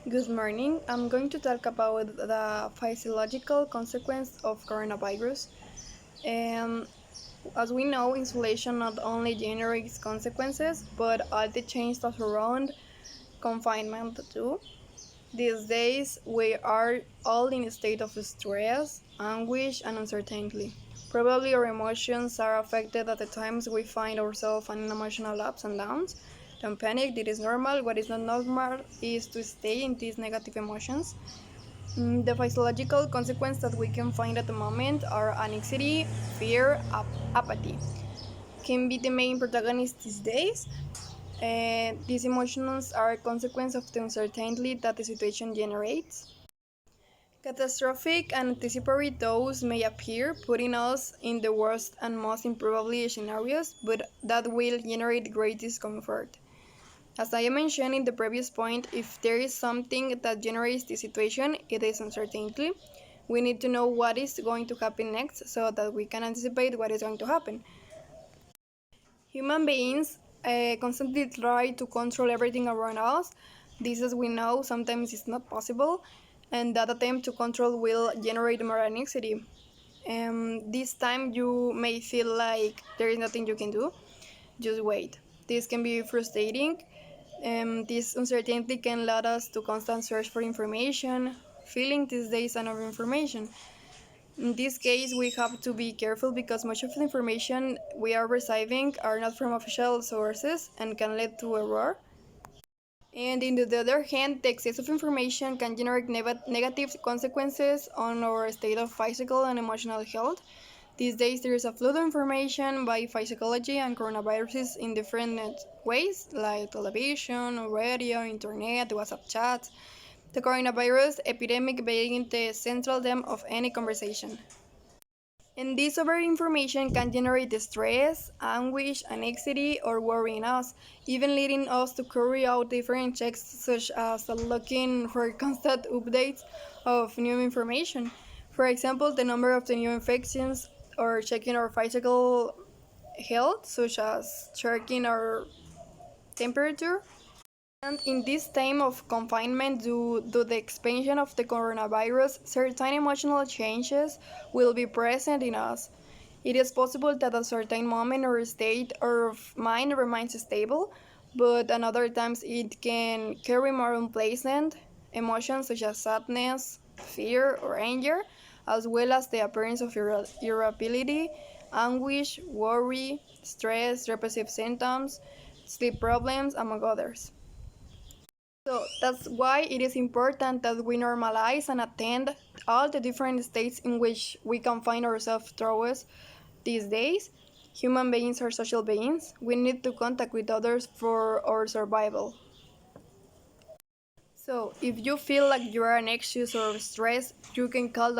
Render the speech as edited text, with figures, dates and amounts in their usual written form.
Good morning. I'm going to talk about the physiological consequence of coronavirus. Um, as we know, insulation not only generates consequences, but all the change that surround confinement too. These days, we are all in a state of stress, anguish, and uncertainty. Probably our emotions are affected at the times we find ourselves in emotional ups and downs. Don't panic, it is normal. What is not normal is to stay in these negative emotions. The physiological consequences that we can find at the moment are anxiety, fear, apathy. Can be the main protagonist these days. These emotions are a consequence of the uncertainty that the situation generates. Catastrophic and anticipatory those may appear, putting us in the worst and most improbable scenarios, but that will generate great discomfort. As I mentioned in the previous point, if there is something that generates this situation, it is uncertainty. We need to know what is going to happen next so that we can anticipate what is going to happen. Human beings constantly try to control everything around us. This, as we know, sometimes is not possible, and that attempt to control will generate more anxiety. This time you may feel like there is nothing you can do. Just wait. This can be frustrating. This uncertainty can lead us to constant search for information, filling these days of information. In this case, we have to be careful because much of the information we are receiving are not from official sources and can lead to error. And on the other hand, the excess of information can generate negative consequences on our state of physical and emotional health. These days, there is a flood of information by physiology and coronaviruses in different ways, like television, radio, internet, WhatsApp chats. The coronavirus epidemic being the central theme of any conversation. And this over information can generate stress, anguish, anxiety, or worry in us, even leading us to carry out different checks such as looking for constant updates of new information. For example, the number of the new infections or checking our physical health, such as checking our temperature. And in this time of confinement, due to the expansion of the coronavirus, certain emotional changes will be present in us. It is possible that a certain moment or state of mind remains stable, but another times it can carry more unpleasant emotions such as sadness, fear, or anger, as well as the appearance of irritability, anguish, worry, stress, depressive symptoms, sleep problems, among others. So that's why it is important that we normalize and attend all the different states in which we can find ourselves through these days. Human beings are social beings. We need to contact with others for our survival. So if you feel like you are anxious or stressed, you can call